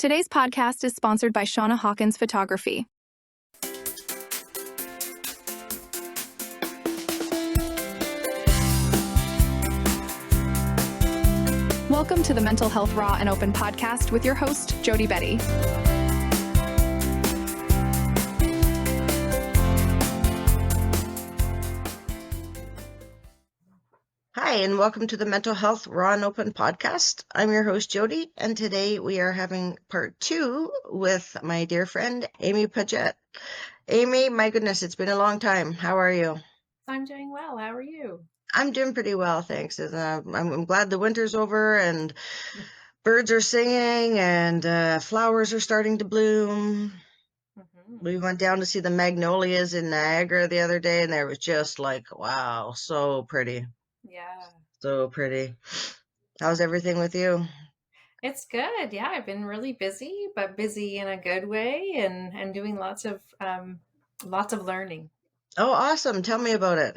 Today's podcast is sponsored by Shauna Hawkins Photography. Welcome to the Mental Health Raw and Open podcast with your host, Jody Betty. Hi, and welcome to the Mental Health Raw and Open podcast. I'm your host, Jody, and today we are having part 2 with my dear friend, Amy Pagett. Amy, my goodness, it's been a long time. How are you? I'm doing well. How are you? I'm doing pretty well, thanks. I'm glad the winter's over and birds are singing and flowers are starting to bloom. Mm-hmm. We went down to see the magnolias in Niagara the other day, and there was just like, wow, so pretty. Yeah. So pretty. How's everything with you? It's good. Yeah, I've been really busy, but busy in a good way and doing lots of learning. Oh, awesome. Tell me about it.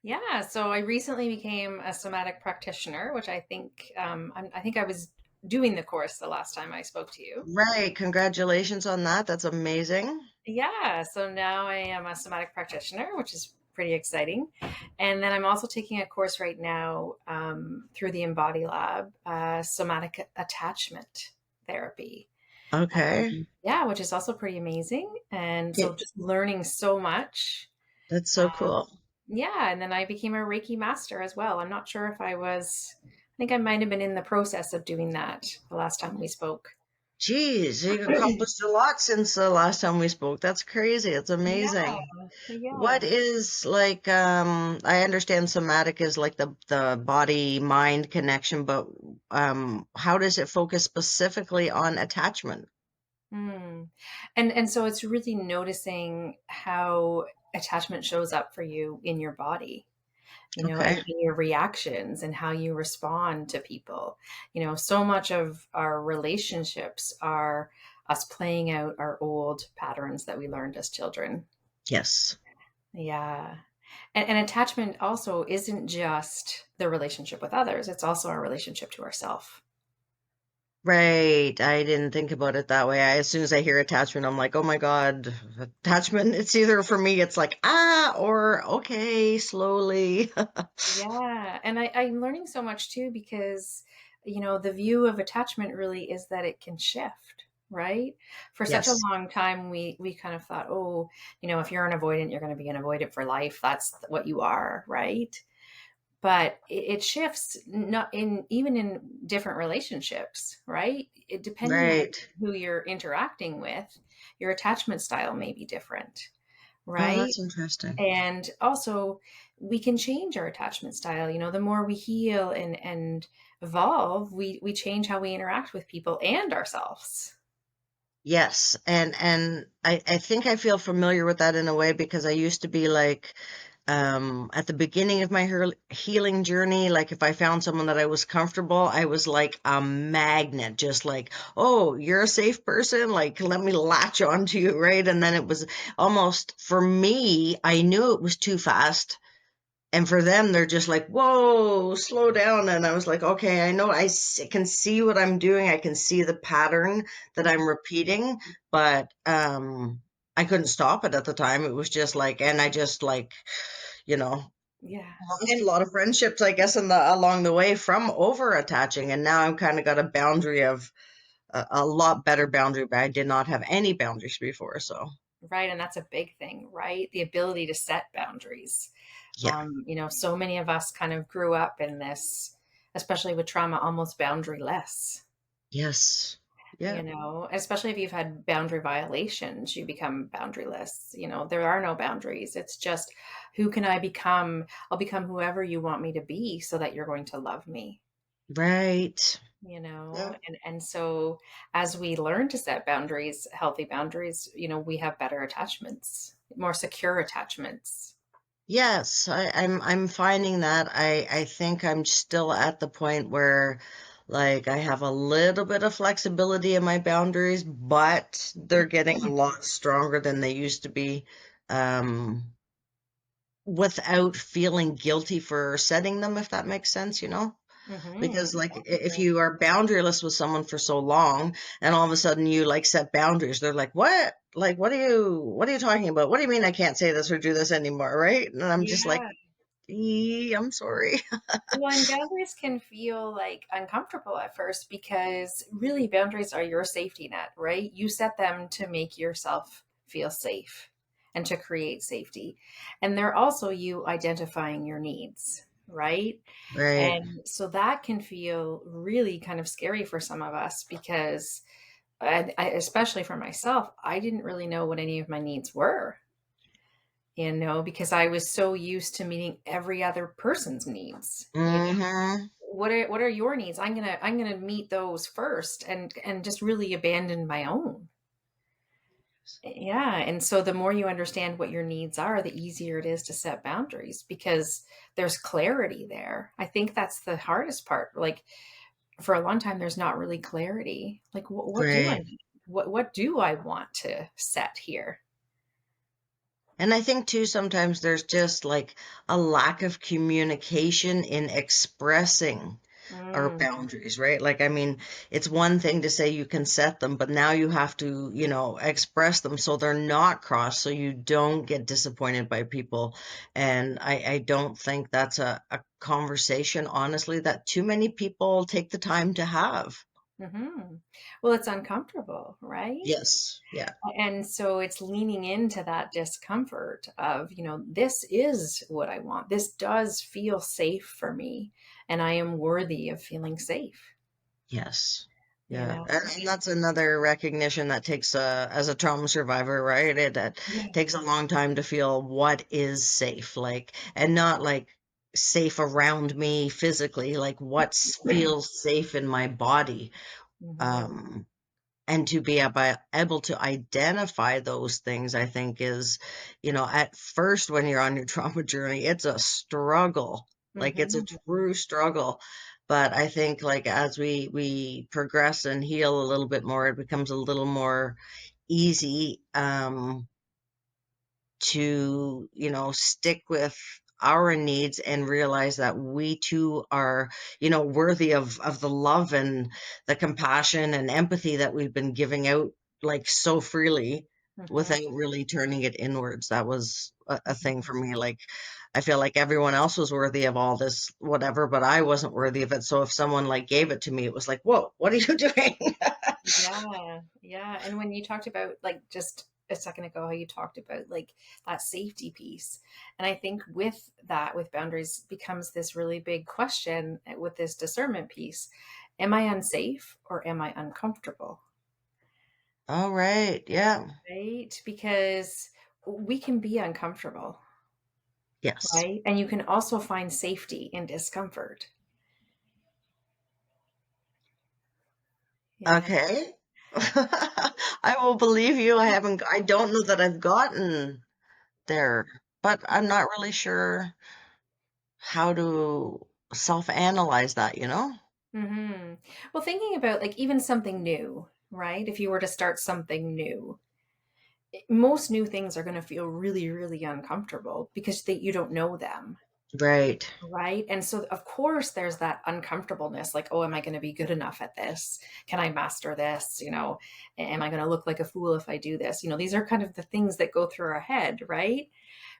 Yeah, so I recently became a somatic practitioner, which I think I think I was doing the course the last time I spoke to you. Right. Congratulations on that. That's amazing. Yeah, so now I am a somatic practitioner, which is pretty exciting. And then I'm also taking a course right now through the Embody Lab, somatic attachment therapy. Okay. Yeah, which is also pretty amazing. And Yeah, so just learning so much. that's so Um, cool. yeah, and then I became a Reiki master as well. I'm not sure if I think I might have been in the process of doing that the last time we spoke. Geez, you accomplished a lot since the last time we spoke. That's crazy. It's Yeah, amazing. yeah. What is like, I understand somatic is like the body mind connection, but how does it focus specifically on attachment? Hmm. And so it's really noticing how attachment shows up for you in your body, and Okay. in your reactions and how you respond to people. So much of our relationships are us playing out our old patterns that we learned as children. Yes. Yeah. And attachment also isn't just the relationship with others, it's also our relationship to ourselves. Right. I didn't think about it that way. As soon as I hear attachment, I'm like, oh my God, attachment. It's either for me, it's like, or okay, slowly. Yeah, and I'm learning so much too because, the view of attachment really is that it can shift, right? For such a Yes. long time, we kind of thought, oh, if you're an avoidant, you're going to be an avoidant for life. That's what you are, right? But it shifts not in even in different relationships, right? Depending on Right. who you're interacting with, your attachment style may be different, Oh, right? that's interesting. And also, we can change our attachment style. The more we heal and evolve, we change how we interact with people and ourselves. Yes. And I think I feel familiar with that in a way because I used to be like, at the beginning of my healing journey, like if I found someone that I was comfortable, I was like a magnet, just like, oh, you're a safe person, like let me latch onto you, right? And then it was almost for me, I knew it was too fast. And for them, they're just like, whoa, slow down. And I was like, okay, I know can see what I'm doing. I can see the pattern that I'm repeating, but I couldn't stop it at the time. It was just like, and I just like, you know, Yeah. lost a lot of friendships, I guess, along the way from over attaching. And now I've kind of got a boundary of a lot better boundary, but I did not have any boundaries before. So Right. And that's a big thing, right? The ability to set boundaries. yeah, So many of us kind of grew up in this, especially with trauma, almost boundaryless. yes, yeah, Especially if you've had boundary violations, you become boundaryless. There are no boundaries. It's just, who can I become? I'll become whoever you want me to be so that you're going to love me. right. Yeah. And so as we learn to set boundaries, healthy boundaries, we have better attachments, more secure attachments. Yes, I'm finding that I think I'm still at the point where like I have a little bit of flexibility in my boundaries, but they're getting a lot stronger than they used to be, without feeling guilty for setting them, if that makes sense, you know? Because like if Exactly. you are boundaryless with someone for so long and all of a sudden you like set boundaries, they're like, what? Like, what are you talking about? What do you mean I can't say this or do this anymore? Right? And I'm just like, Yeah. I'm sorry. Well, and boundaries can feel like uncomfortable at first because really boundaries are your safety net, right? You set them to make yourself feel safe and to create safety. And they're also you identifying your needs, right? Right. And so that can feel really kind of scary for some of us because especially for myself, I didn't really know what any of my needs were, because I was so used to meeting every other person's needs. Mm-hmm. What are your needs? I'm gonna meet those first and just really abandon my own. Yeah, and so the more you understand what your needs are, the easier it is to set boundaries because there's clarity there. I think that's the hardest part. Like for a long time, there's not really clarity. Like what do I Right. need? What do I want to set here? And I think too, sometimes there's just like a lack of communication in expressing our Mm, boundaries, right? Like, I mean, it's one thing to say you can set them, but now you have to, express them so they're not crossed, so you don't get disappointed by people. And I don't think that's a conversation, honestly, that too many people take the time to have. hmm. Well, it's uncomfortable, right? Yes. Yeah. And so it's leaning into that discomfort of, this is what I want. This does feel safe for me, and I am worthy of feeling safe. Yes. You Yeah. know? And that's another recognition that takes, as a trauma survivor, right? That Yeah. takes a long time to feel what is safe, like, and not like safe around me physically, like what feels safe in my body. Hmm. Um, and to be able to identify those things, I think is, at first when you're on your trauma journey, it's a struggle. Like it's a Hmm. true struggle. But I think like as we progress and heal a little bit more, it becomes a little more easy. To, stick with our needs and realize that we too are, worthy of the love and the compassion and empathy that we've been giving out like so freely Hmm. without really turning it inwards. That was a thing for me. Like, I feel like everyone else was worthy of all this, whatever, but I wasn't worthy of it. So if someone like gave it to me, it was like, whoa, what are you doing? Yeah, yeah. And when you talked about like just a second ago, how you talked about like that safety piece. And I think with that, with boundaries, becomes this really big question with this discernment piece. Am I unsafe or am I uncomfortable? All right. Yeah. Right? Because we can be uncomfortable, Yes. right? And you can also find safety in discomfort. Yeah. Okay. I will believe you. I don't know that I've gotten there, but I'm not really sure how to self-analyze that? Hmm. Well, thinking about like even something new, right? If you were to start something new, most new things are going to feel really, really uncomfortable because you don't know them. Right. Right. And so, of course, there's that uncomfortableness like, oh, am I going to be good enough at this? Can I master this? Am I going to look like a fool if I do this? These are kind of the things that go through our head. Right.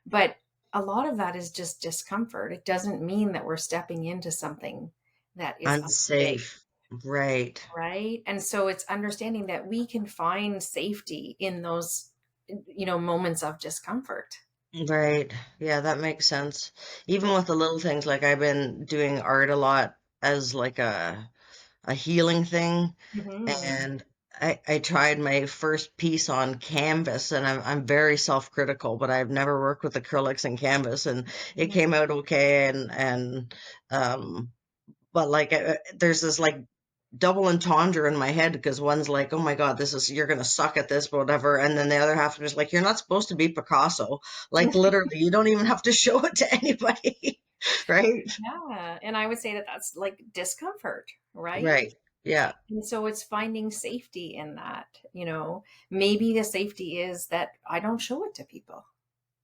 But a lot of that is just discomfort. It doesn't mean that we're stepping into something that is unsafe. Unsafe. Right. Right. And so it's understanding that we can find safety in those, moments of discomfort. Right. Yeah, that makes sense. Even with the little things, like I've been doing art a lot as like a healing thing. Hmm. And I tried my first piece on canvas, and I'm very self-critical, but I've never worked with acrylics and canvas, and it came out okay. And um, but like there's this like double entendre in my head because one's like, oh my God, you're gonna suck at this, whatever, and then the other half is like, you're not supposed to be Picasso. Like literally, you don't even have to show it to anybody, right? Yeah. And I would say that that's like discomfort, right? Right. Yeah. And so it's finding safety in that. Maybe the safety is that I don't show it to people,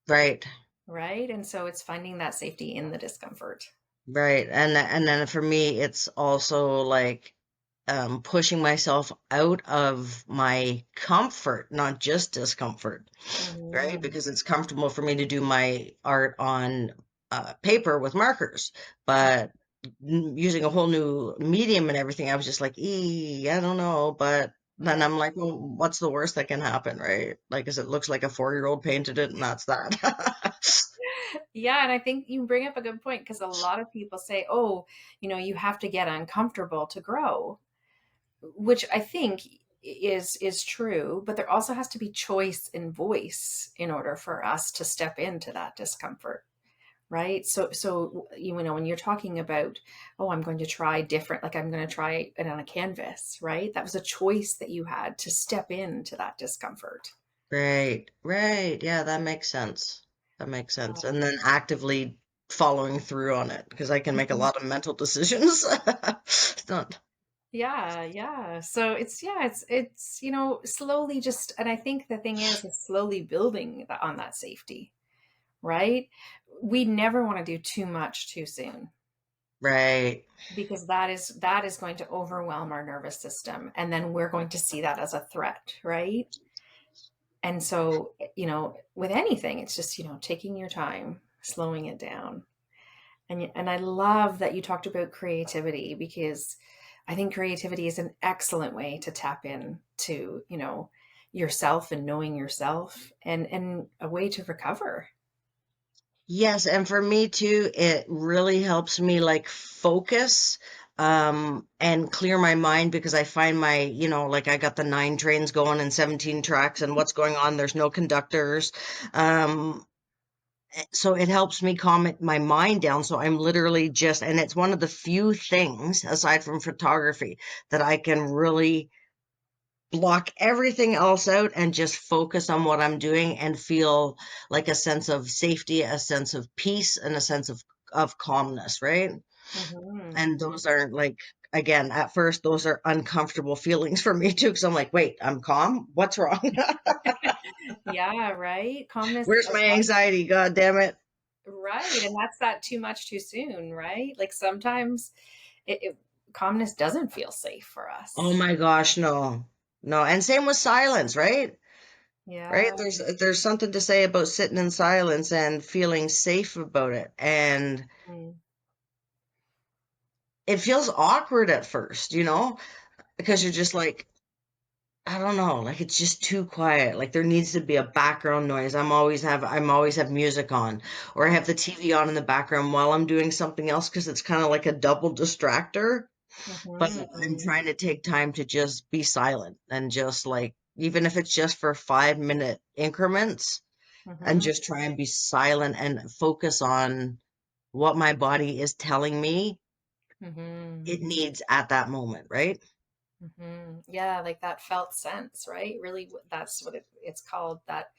Right. right? And so it's finding that safety in the discomfort. Right. And then for me, it's also like pushing myself out of my comfort, not just discomfort, right? Hmm. Because it's comfortable for me to do my art on paper with markers, but using a whole new medium and everything, I was just like, I don't know. But then Yeah. I'm like, well, what's the worst that can happen, right? Like, 'cause it looks like a 4-year-old painted it, and that's that. Yeah, and I think you bring up a good point because a lot of people say, "Oh, you have to get uncomfortable to grow," which I think is true, but there also has to be choice and voice in order for us to step into that discomfort, right? So when you're talking about, "Oh, I'm going to try different, like I'm going to try it on a canvas," right? That was a choice that you had to step into that discomfort. Right, right. Yeah, that makes sense. That makes sense. And then actively following through on it because I can make a Mhm. lot of mental decisions. It's not, Yeah, yeah. So it's slowly just, and I think the thing is slowly building on that safety, right? We never want to do too much too soon right. because that is going to overwhelm our nervous system, and then we're going to see that as a threat, right? And so, with anything, it's just, taking your time, slowing it down. And I love that you talked about creativity because I think creativity is an excellent way to tap in to, yourself and knowing yourself, and a way to recover. Yes, and for me too, it really helps me like focus and clear my mind because I find like I got the 9 trains going and 17 tracks and what's going on, there's no conductors. Um so it helps me calm my mind down. So I'm literally just, and it's one of the few things aside from photography that I can really block everything else out and just focus on what I'm doing and feel like a sense of safety, a sense of peace, and a sense of calmness, right? Hmm. And those are like, again, at first, those are uncomfortable feelings for me too, because I'm like, wait, I'm calm? What's wrong? Yeah, right. Calmness, Where's my anxiety? God damn it. right. And that's that too much too soon, right? Like sometimes calmness doesn't feel safe for Oh us. my gosh, no. No. And same with silence, right? Right? Yeah. There's something to say about sitting in silence and feeling safe about it. And Mm. it feels awkward at first, because you're just like, I don't know, like it's just too quiet. Like there needs to be a background noise. I'm always have music on, or I have the TV on in the background while I'm doing something else because it's kind of like a double distractor. But I'm Hmm. trying to take time to just be silent and just like, even if it's just for 5-minute increments, and Hmm. just try and be silent and focus on what my body is telling me Hmm. it needs at that moment, right? Yeah, like that felt sense, right? Really, that's what it's called. That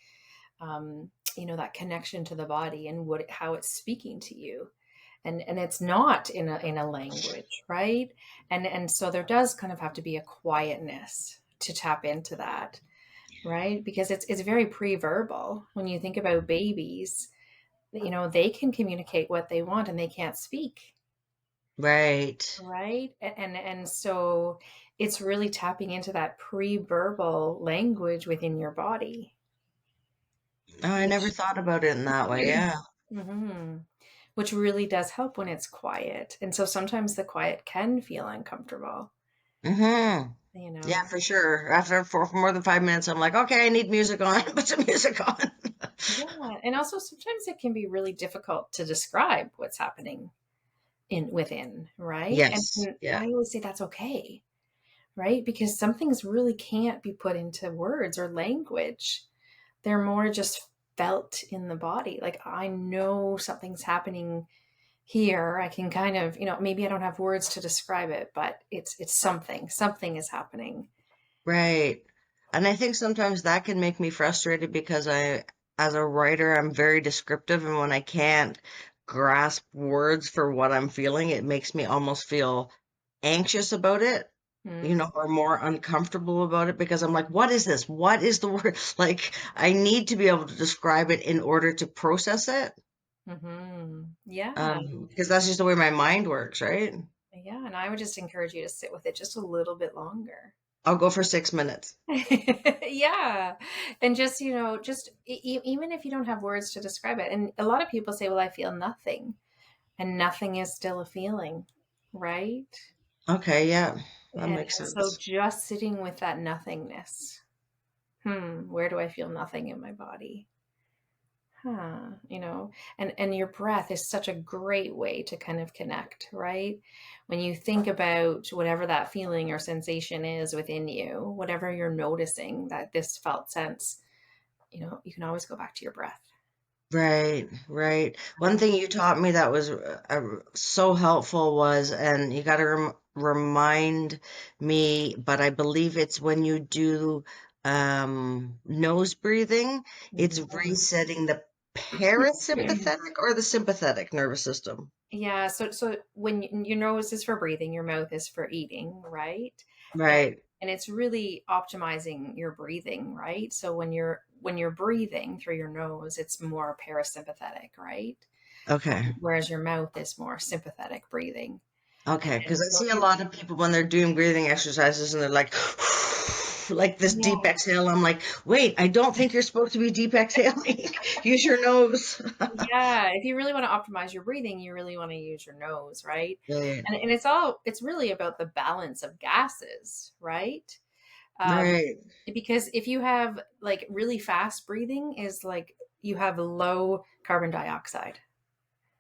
that connection to the body and how it's speaking to you, and it's not in a language, right? And so there does kind of have to be a quietness to tap into that, right? Because it's very pre-verbal. When you think about babies, they can communicate what they want and they can't speak, Right. right? And so it's really tapping into that pre-verbal language within your body, Oh, I never which thought about it in that way. Yeah. Mhm. Which really does help when it's quiet. And so sometimes the quiet can feel uncomfortable, Mm-hmm. you Yeah, know. for sure. After for more than 5 minutes, I'm like, okay, I need music on. Put some music on. Yeah, and also sometimes it can be really difficult to describe what's happening in within, right? Yes. And Yeah. I always say that's okay, right? Because some things really can't be put into words or language. They're more just felt in the body. Like I know something's happening here. I can kind of, maybe I don't have words to describe it, but it's something is happening. Right. And I think sometimes that can make me frustrated because as a writer, I'm very descriptive, and when I can't grasp words for what I'm feeling, it makes me almost feel anxious about it, Mm, or more uncomfortable about it because I'm like, what is this? What is the word? Like, I need to be able to describe it in order to process it. Yeah. Because that's just the way my mind works, right? Yeah. And I would just encourage you to sit with it just a little bit longer. I'll go for 6 minutes. Yeah. And just, just even if you don't have words to describe it. And a lot of people say, well, I feel nothing. And nothing is still a feeling, right? Okay, yeah, that And makes so sense. just sitting with that nothingness. Where do I feel nothing in my body? And your breath is such a great way to kind of connect, right? When you think about whatever that feeling or sensation is within you, whatever you're noticing, that this felt sense, you can always go back to your breath. Right, right. One thing you taught me that was so helpful was, and you got to remind me, but I believe it's when you do nose breathing, it's Mhm. resetting the parasympathetic or the sympathetic nervous system. Yeah, so when your nose is for breathing, your mouth is for eating, right? And Right. and it's really optimizing your breathing, right? So when you're breathing through your nose, it's more parasympathetic, right? Okay. Whereas your mouth is more sympathetic breathing. Okay, And because I so see a lot of people when they're doing breathing exercises and they're like, like this deep yeah, exhale. I'm like, wait, I don't think you're supposed to be deep exhaling. Use your nose. yeah. If you really want to optimize your breathing, you really want to use your nose, right? Right, And it's really about the balance of gases, right? Um, right. because if you have like really fast breathing is like you have low carbon dioxide.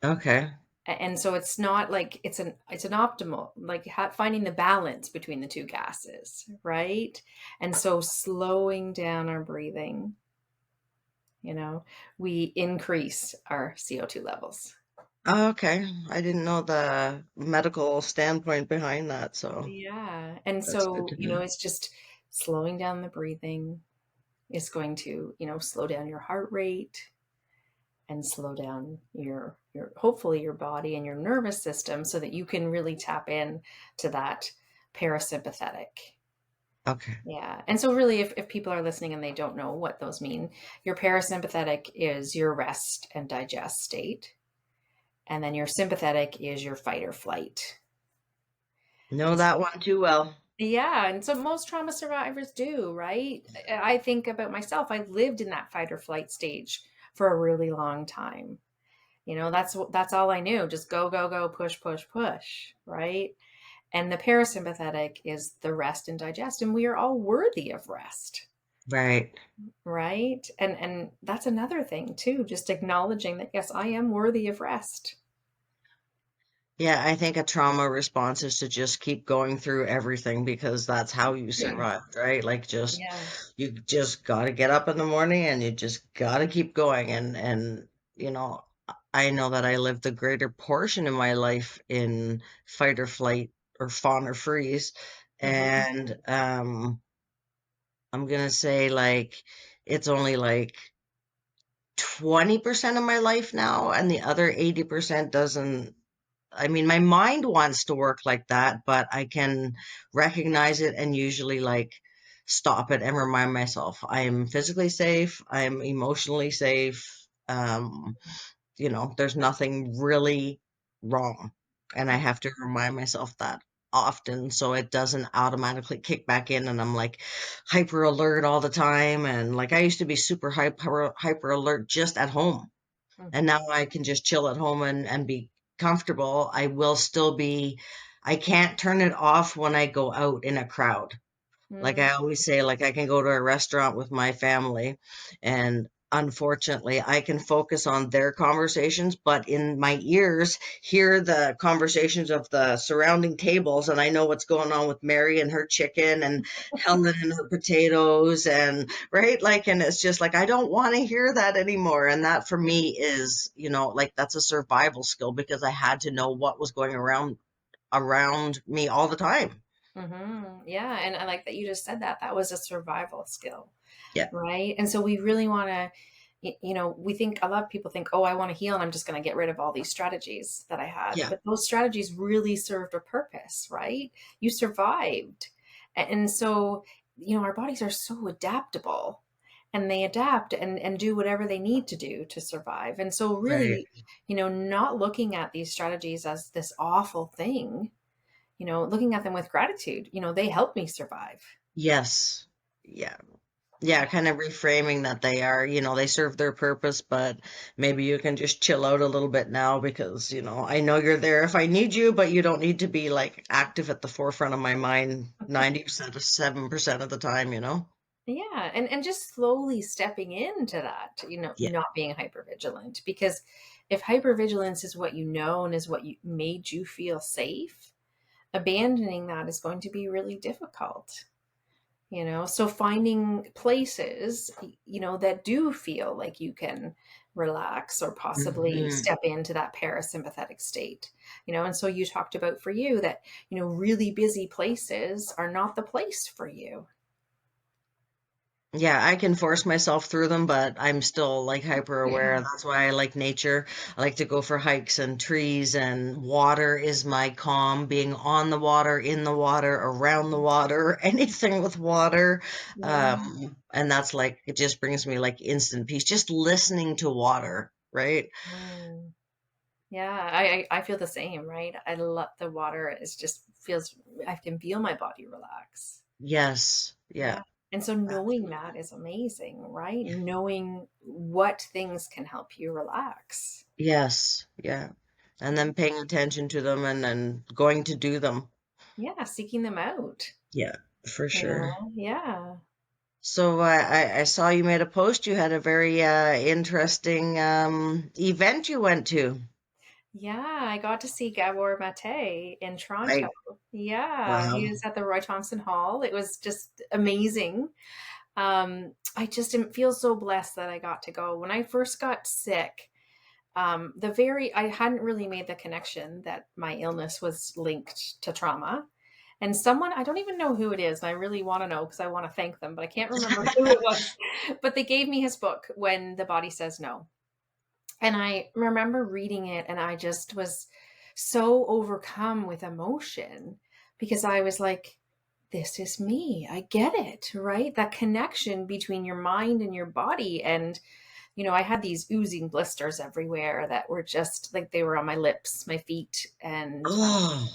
Okay, And so it's not like it's an optimal like finding the balance between the two gases, right? And so slowing down our breathing, you know, we increase our CO2 levels. okay. I didn't know the medical standpoint behind that, so Yeah. And that's good so, to know. it's just slowing down the breathing is going to, slow down your heart rate and slow down your hopefully your body and your nervous system so that you can really tap in to that parasympathetic. Okay, Yeah. And so really if people are listening and they don't know what those mean, your parasympathetic is your rest and digest state. And then your sympathetic is your fight or flight. know And so, that one too well. yeah, and so most trauma survivors do, right? I think about myself. I lived in that fight or flight stage for a really long time. That's all I knew. Just go, go, go, push, push, push, right? And the parasympathetic is the rest and digest, and we are all worthy of rest, Right. right? And that's another thing too, just acknowledging that yes, I am worthy of rest. Yeah, I think a trauma response is to just keep going through everything because that's how you survived, right? Like just Yeah. you just gotta get up in the morning and you just gotta keep going and you know, I know that I lived the greater portion of my life in fight or flight or fawn or freeze. Hmm. And I'm gonna say like it's only like 20% of my life now and the other 80% doesn't. I mean, my mind wants to work like that, but I can recognize it and usually like stop it and remind myself I'm physically safe, I'm emotionally safe. There's nothing really wrong. And I have to remind myself that often so it doesn't automatically kick back in and I'm like hyper alert all the time. And like I used to be super hyper alert just at home. And Hmm. now I can just chill at home and be comfortable. I will still be, I can't turn it off when I go out in a crowd. Like I always say, like I can go to a restaurant with my family and unfortunately I can focus on their conversations, but in my ears hear the conversations of the surrounding tables and I know what's going on with Mary and her chicken and Helen and her potatoes and right like and it's just like I don't want to hear that anymore. And that for me is, like that's a survival skill because I had to know what was going around me all the time. Yeah, and I like that you just said that. That was a survival skill, Yeah. right? And so we really want to, we think a lot of people think, oh, I want to heal and I'm just going to get rid of all these strategies that I had. Yeah. But those strategies really served a purpose, right? You survived. And so, our bodies are so adaptable. and they adapt and do whatever they need to do to survive. And so Right. really, not looking at these strategies as this awful thing, looking at them with gratitude, they help me survive. Yes. Yeah. Yeah, Yeah. kind of reframing that they are, they serve their purpose, but maybe you can just chill out a little bit now because, I know you're there if I need you, but you don't need to be like active at the forefront of my mind 90% of 7% of the time, Yeah. And just slowly stepping into that, Yeah. not being hypervigilant. Because if hypervigilance is what you know and is what made you feel safe, abandoning that is going to be really difficult. So finding places, that do feel like you can relax or possibly Hmm. step into that parasympathetic state. And so you talked about for you that, really busy places are not the place for you. Yeah, I can force myself through them, but I'm still like hyper aware. That's why I like nature. I like to go for hikes and trees, and water is my calm. Being on the water, in the water, around the water, anything with water. Yeah. And that's like, it just brings me like instant peace. Just listening to water, right? Mm. Yeah, I feel the same, right? I love the water. It just feels, I can feel my body relax. Yes. Yeah. Yeah. And so knowing that Absolutely. is amazing, right? Knowing what things can help you relax. Yes. Yeah. And Yeah. then paying attention to them and then going to do them. Yeah, seeking them out, Yeah, for sure. Yeah. So I saw you made a post. You had a very interesting event you went to. Yeah, I got to see Gabor Mate in Toronto. I Yeah, he Wow. was at the Roy Thompson Hall. It was just amazing. I just didn't feel so blessed that I got to go. When I first got sick, I hadn't really made the connection that my illness was linked to trauma. And someone, I don't even know who it is, and I really want to know because I want to thank them, but I can't remember who it was. But they gave me his book, When the Body Says No. And I remember reading it, and I just was so overcome with emotion because I was like, this is me. I get it, right? That connection between your mind and your body. And, I had these oozing blisters everywhere that were just like they were on my lips, my feet, Oh,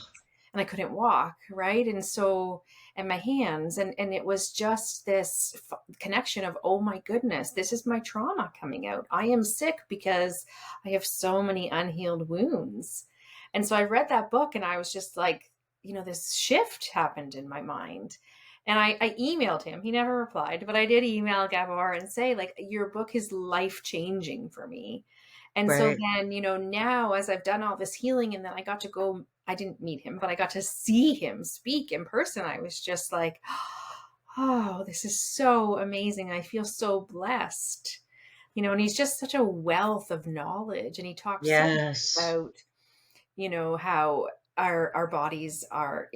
and I couldn't walk, right? And so, and my hands, and it was just this connection of, oh my goodness, this is my trauma coming out. I am sick because I have so many unhealed wounds. And so I read that book, and I was just like, this shift happened in my mind. And I emailed him. He never replied, but I did email Gabor and say, like, your book is life changing for me. And so right. then, now as I've done all this healing, and then I got to go, I didn't meet him, but I got to see him speak in person. I was just like, oh, this is so amazing. I feel so blessed. And he's just such a wealth of knowledge. And he talks so much Yes. about, how our bodies are,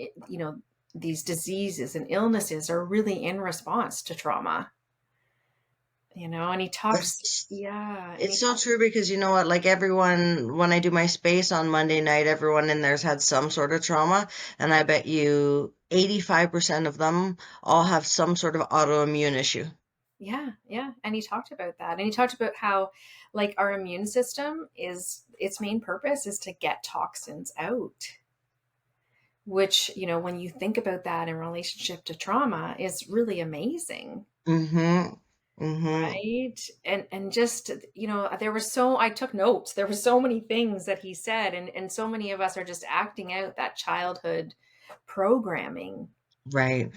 these diseases and illnesses are really in response to trauma, and he talks, It's yeah, and it's he so talks, true because you know what, like everyone, when I do my space on Monday night, everyone in there's had some sort of trauma, and I bet you 85% of them all have some sort of autoimmune issue. yeah, yeah. And he talked about that. And he talked about how, like, our immune system is its main purpose is to get toxins out, which, when you think about that in relationship to trauma, is really amazing. Mm-hmm. Mm-hmm. Right. And just, there were I took notes. There were so many things that he said, and so many of us are just acting out that childhood programming. Right.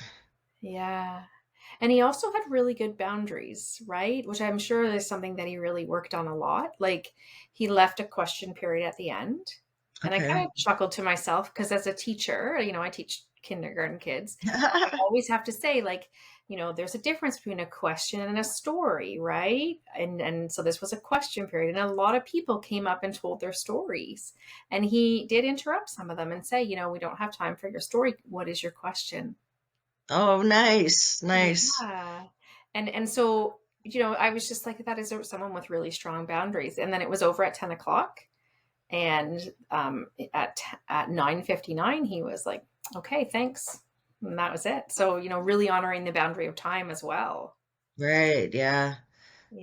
Yeah. And he also had really good boundaries, right? Which I'm sure is something that he really worked on a lot. Like, he left a question period at the end. And I kind Okay. of chuckled to myself because as a teacher, I teach kindergarten kids. I always have to say, like, there's a difference between a question and a story, right? And so this was a question period, and a lot of people came up and told their stories. And he did interrupt some of them and say, we don't have time for your story. What is your question? Oh, nice. Nice. Yeah. And so, I was just like, that is someone with really strong boundaries. And then it was over at 10 o'clock. And at 9:59, he was like, okay, thanks. And that was it. So, really honoring the boundary of time as well. Right. Yeah.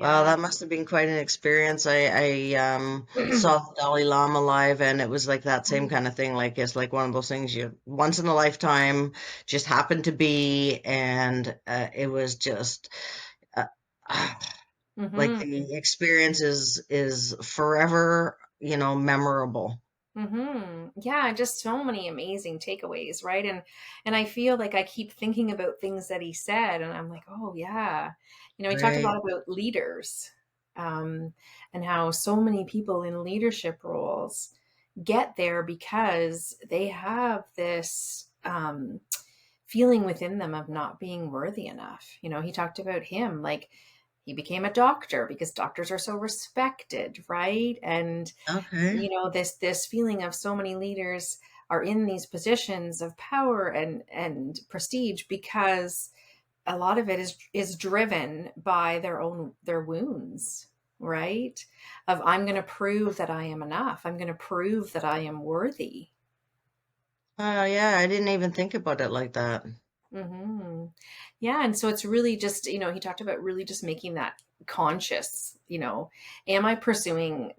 Wow, Yeah. that must have been quite an experience. I saw the Dalai Lama live, and it was like that same kind of thing. Like it's like one of those things you once in a lifetime just happened to be, and it was just uh, like Mm-hmm. the experience is forever, memorable. Yeah, just so many amazing takeaways, right? And I feel like I keep thinking about things that he said, and I'm like, oh yeah. He talked a lot Right. about leaders, um, and how so many people in leadership roles get there because they have this feeling within them of not being worthy enough. He talked about him like he became a doctor because doctors are so respected, right? And Okay. this feeling of so many leaders are in these positions of power and prestige because a lot of it is driven by their wounds, right? Of I'm going to prove that I am enough, I'm going to prove that I am worthy. Oh, yeah, I didn't even think about it like that. hmm Yeah. And so it's really just, he talked about really just making that conscious, am I pursuing,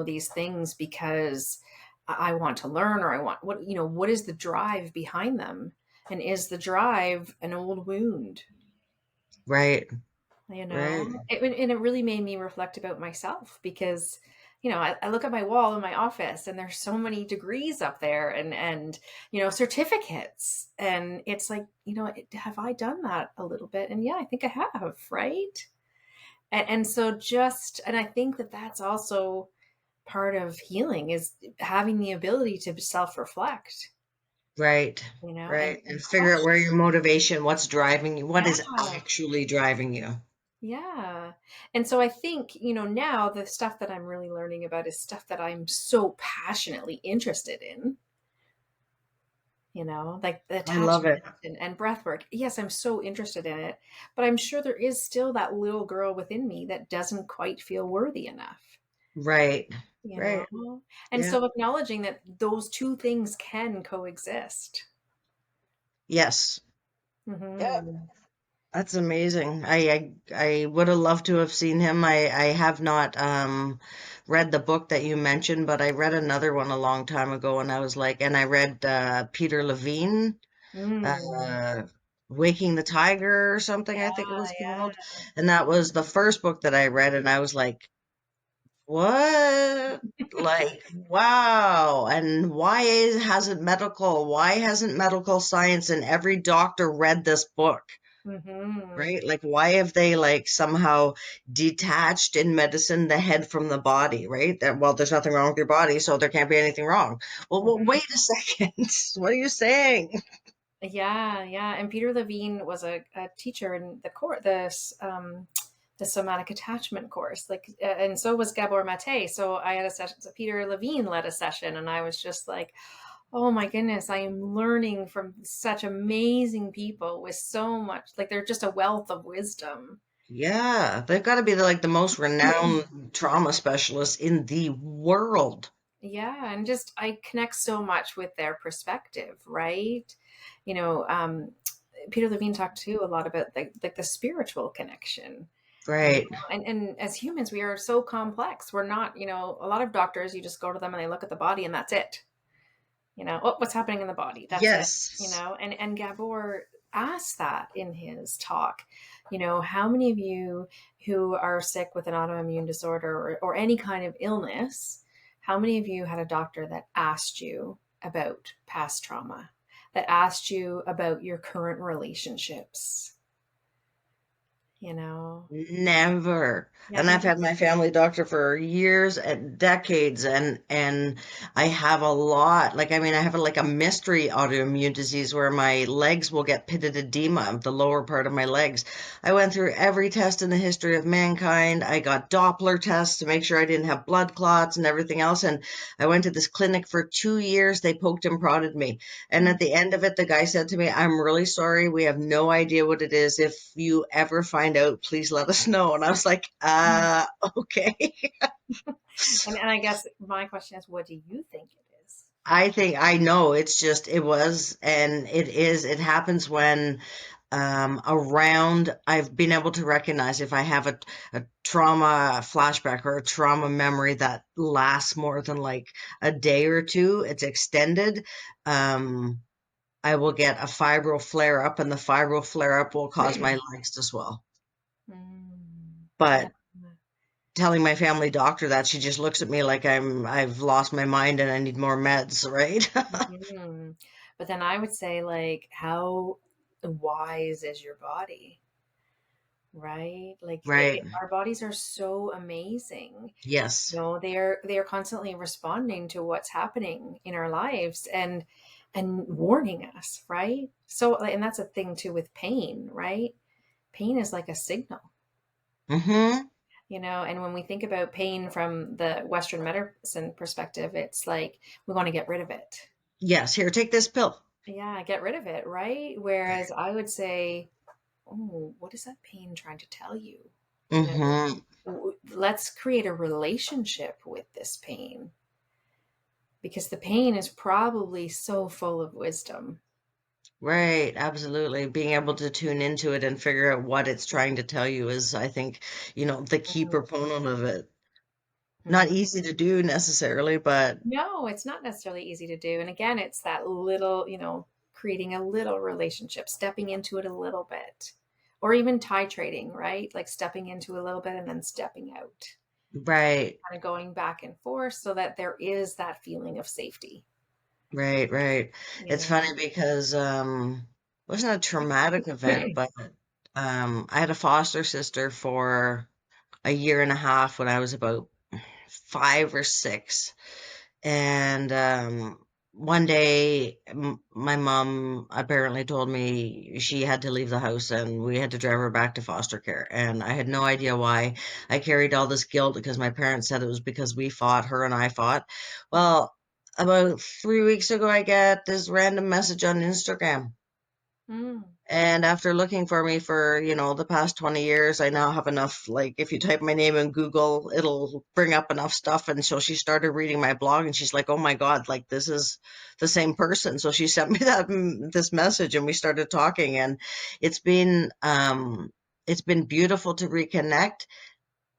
these things because I want to learn, or I want what is the drive behind them? And is the drive an old wound? Right. Right. And it really made me reflect about myself because I look at my wall in my office and there's so many degrees up there and certificates, and it's like, have I done that a little bit? And yeah, I think I have, right? And so just, and I think that that's also part of healing, is having the ability to self-reflect, Right. and Right. And figure out where question. your motivation, what's driving you, what is Yeah. actually driving you. Yeah. And so I think, now the stuff that I'm really learning about is stuff that I'm so passionately interested in, like the I love attachment it. and breath work. Yes, I'm so interested in it, but I'm sure there is still that little girl within me that doesn't quite feel worthy enough, Right. you Right. know? And Yeah. so acknowledging that those two things can coexist. Yes. Yeah. hmm That's amazing. I would have loved to have seen him. I have not read the book that you mentioned, but I read another one a long time ago, and I was like, and I read Peter Levine, Mm. uh Waking the Tiger or something, I think it Yeah, was yeah. called. And that was the first book that I read, and I was like, what? Like, wow. And why hasn't medical science and every doctor read this book? hmm Right? Like, why have they like somehow detached in medicine the head from the body, right? That, well, there's nothing wrong with your body, so there can't be anything wrong. Well, wait a second. What are you saying? Yeah, yeah. And Peter Levine was a teacher in the somatic attachment course. Like, and so was Gabor Mate. So I had a session. So Peter Levine led a session, and I was just like, oh my goodness, I am learning from such amazing people with so much. Like, they're just a wealth of wisdom. Yeah, they've got to be like the most renowned trauma specialists in the world. Yeah, and just I connect so much with their perspective, right? You know, um, Peter Levine talked too a lot about like the spiritual connection. Right. And as humans, we are so complex. We're not, a lot of doctors, you just go to them and they look at the body and that's it. Oh, what's happening in the body? That's it. Yes. And Gabor asked that in his talk. How many of you who are sick with an autoimmune disorder or any kind of illness, how many of you had a doctor that asked you about past trauma, that asked you about your current relationships? You know? Never. Yeah, And and I've just had my family doctor for years and decades, and I have a lot. Like, I mean, I have like a mystery autoimmune disease where my legs will get pitted edema of the lower part of my legs. I went through every test in the history of mankind. I got Doppler tests to make sure I didn't have blood clots and everything else. And I went to this clinic for 2 years. They poked and prodded me. And at the end of it, the guy said to me, I'm really sorry. We have no idea what it is. If you ever find out, please let us know. And I was like, okay. and I guess my question is, what do you think it is? I think I know it's just, it was, and it is, it happens when around, I've been able to recognize if I have a trauma flashback or a trauma memory that lasts more than like a day or two, it's extended. Um, I will get a fibro flare up, and the fibro flare up will cause my legs to swell. Yeah. But telling my family doctor that, she just looks at me like I've lost my mind and I need more meds, right? Mhm. But then I would say, like, how wise is your body, right? Like, Right. our bodies are so amazing. Yes. They are constantly responding to what's happening in our lives and warning us, right? So, like, and that's a thing too with pain, right? Pain is like a signal, Mm-hmm. and when we think about pain from the Western medicine perspective, it's like we want to get rid of it. Yes. Here, take this pill. Yeah, get rid of it, right? Whereas I would say, oh, what is that pain trying to tell you? You Mm-hmm. Let's create a relationship with this pain, because the pain is probably so full of wisdom. Right, absolutely. Being able to tune into it and figure out what it's trying to tell you is, I think, the key proponent of it. Not Mhm. easy to do necessarily, but No, it's not necessarily easy to do. And again, it's that little, creating a little relationship, stepping into it a little bit, or even titrating, right? Like stepping into a little bit and then stepping out, right, kind of going back and forth so that there is that feeling of safety. right, right. You It's know. funny because it wasn't a traumatic event, but I had a foster sister for a year and a half when I was about 5 or 6. And one day, my mom apparently told me she had to leave the house and we had to drive her back to foster care. And I had no idea why. I carried all this guilt because my parents said it was because we fought, her and I fought. Well, about 3 weeks ago, I get this random message on Instagram. Mm. And after looking for me for, the past 20 years, I now have enough, like, if you type my name in Google, it'll bring up enough stuff. And so she started reading my blog and she's like, oh my God, like, this is the same person. So she sent me this message and we started talking, and it's been, um, it's been beautiful to reconnect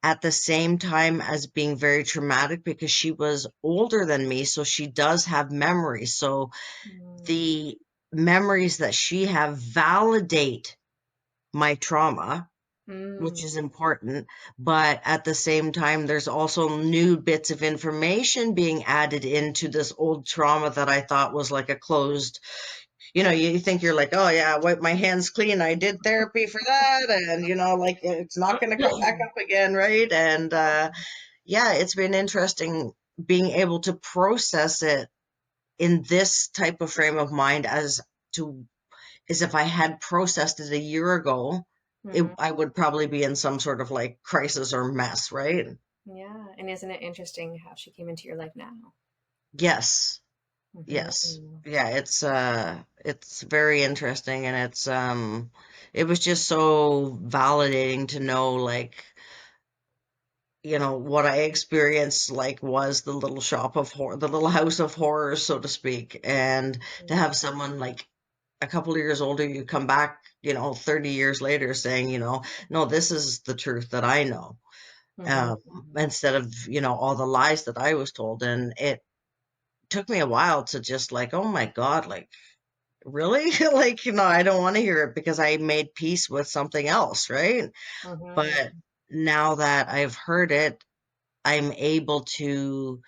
at the same time as being very traumatic because she was older than me. So she does have memories. So Mm. the memories that she have validate my trauma, which Mm. is important. But at the same time, there's also new bits of information being added into this old trauma that I thought was like a closed, you think you're like, oh yeah, wipe my hands clean. I did therapy for that. And, like it's not going to come back up again. Right. And, yeah, it's been interesting being able to process it in this type of frame of mind to is if I had processed it a year ago, Mhm. I would probably be in some sort of like crisis or mess, right? Yeah. And isn't it interesting how she came into your life now? Yes, yes. Mhm. Yeah, it's very interesting, and it was just so validating to know, like, what I experienced, like, was the little shop of horror, the little house of horrors, so to speak. And to have someone like a couple of years older, you come back, 30 years later saying, no, this is the truth that I know, Mhm. um, instead of, all the lies that I was told. And it took me a while to just like, oh my God, like, really? Like, I don't want to hear it because I made peace with something else, right? Mhm. But now that I've heard it, I'm able to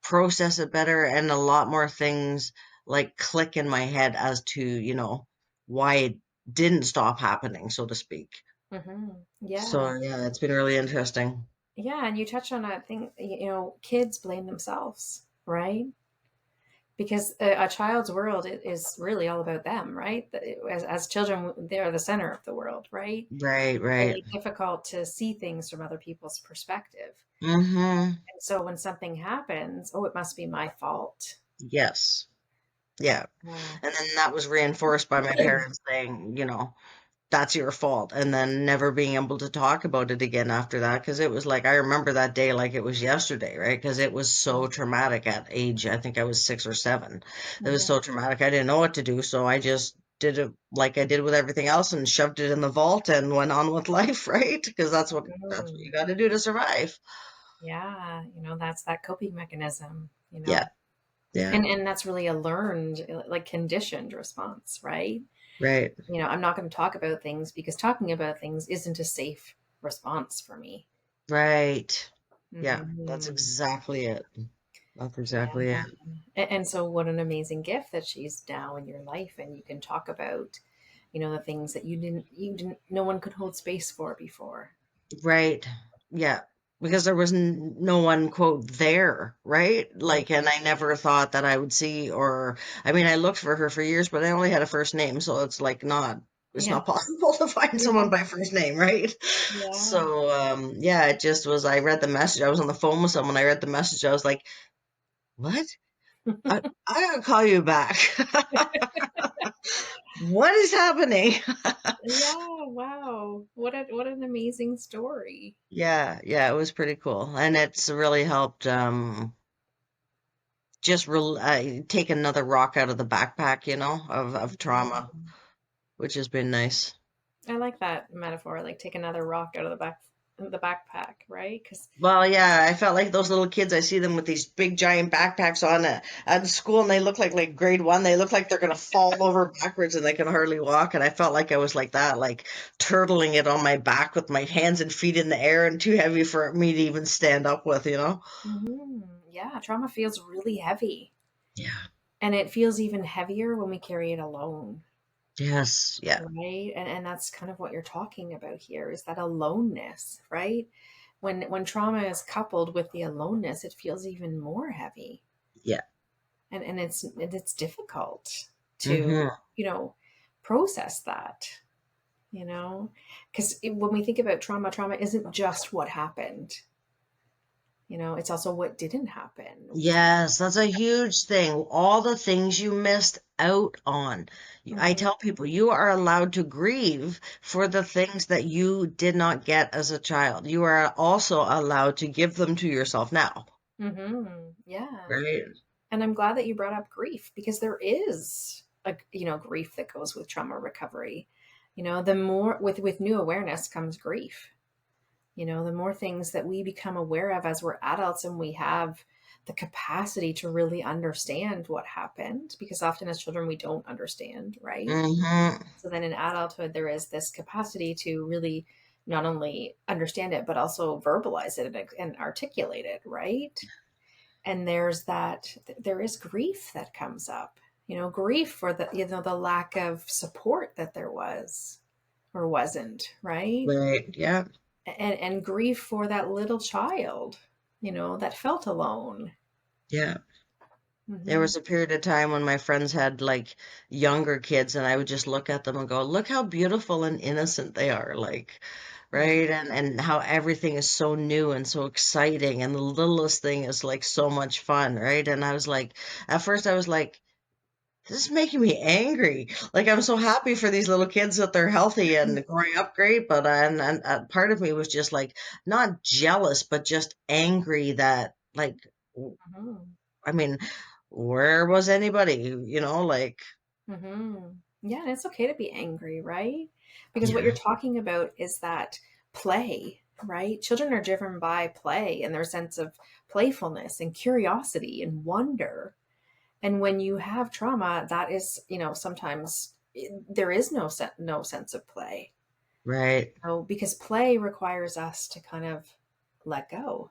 process it better, and a lot more things like click in my head as to, why it didn't stop happening, so to speak. Mhm. So Yeah. yeah, it's been really interesting. Yeah. And you touched on a thing, kids blame themselves, right? Because a child's world is really all about them, right? As children, they're the center of the world, right? Right, right. Really difficult to see things from other people's perspective. Mm-hmm. And so when something happens, oh, it must be my fault. Yes. Yeah. Yeah. And then that was reinforced by my parents saying, that's your fault. And then never being able to talk about it again after that. Because it was like, I remember that day like it was yesterday, right? Because it was so traumatic at age, I think I was 6 or 7. It was Yeah. so traumatic. I didn't know what to do. So I just did it like I did with everything else and shoved it in the vault and went on with life, right? Because that's what Mm. you got to do to survive. Yeah, that's that coping mechanism, Yeah, yeah, and that's really a learned, like conditioned response, right? right, I'm not going to talk about things because talking about things isn't a safe response for me. right. Yeah, that's Hmm. exactly it. That's exactly Yeah. it. And so what an amazing gift that she's now in your life and you can talk about, the things that you didn't no one could hold space for before. Right. Yeah. Because there was no one, quote, there, right? Like, and I never thought that I would see, or, I mean, I looked for her for years, but I only had a first name, so it's Yeah. not possible to find Yeah. someone by first name, right? Yeah. So, yeah, it just was, I read the message. I was on the phone with someone. I read the message. I was like, what? I gotta call you back. What is happening? Yeah, wow. What an amazing story. Yeah, yeah, it was pretty cool. And it's really helped, just take another rock out of the backpack, of trauma, which has been nice. I like that metaphor, like take another rock out of the backpack, right? Because Well, yeah, I felt like those little kids. I see them with these big giant backpacks on at school, and they look like grade one. They look like they're gonna fall over backwards, and they can hardly walk. And I felt like I was like that, like turtling it on my back with my hands and feet in the air, and too heavy for me to even stand up with, you know? yeah, trauma feels really heavy. Yeah. And it feels even heavier when we carry it alone, Yes. Yeah. right? And that's kind of what you're talking about here is that aloneness, right? When trauma is coupled with the aloneness, it feels even more heavy. Yeah. And it's difficult to, Mm-hmm. process that, you know, because when we think about trauma isn't just what happened. It's also what didn't happen. Yes, that's a huge thing. All the things you missed out on. I Hmm. tell people you are allowed to grieve for the things that you did not get as a child. You are also allowed to give them to yourself now, Yeah. right? And I'm glad that you brought up grief because there is grief that goes with trauma recovery. The more with new awareness comes grief. The more things that we become aware of as we're adults and we have the capacity to really understand what happened, because often as children we don't understand, right? Mm-hmm. So then in adulthood there is this capacity to really not only understand it but also verbalize it and articulate it, right? And there is grief that comes up, grief for the lack of support that there was or wasn't, right? Right. Yeah. And grief for that little child, that felt alone. Yeah. There Hmm. was a period of time when my friends had like younger kids, and I would just look at them and go, "Look how beautiful and innocent they are." Like, Yeah. right? And how everything is so new and so exciting, and the littlest thing is like so much fun, right? And I was like, at first, I was like, this is making me angry. Like, I'm so happy for these little kids that they're healthy and growing up great, but and part of me was just like not jealous, but just angry that like. Hmm. I mean, where was anybody? Like, Hmm. Yeah, and it's okay to be angry, right? Because what yeah, you're talking about is that play, right? Children are driven by play and their sense of playfulness and curiosity and wonder. And when you have trauma, that is, sometimes there is no sense of play. right. Because play requires us to kind of let go,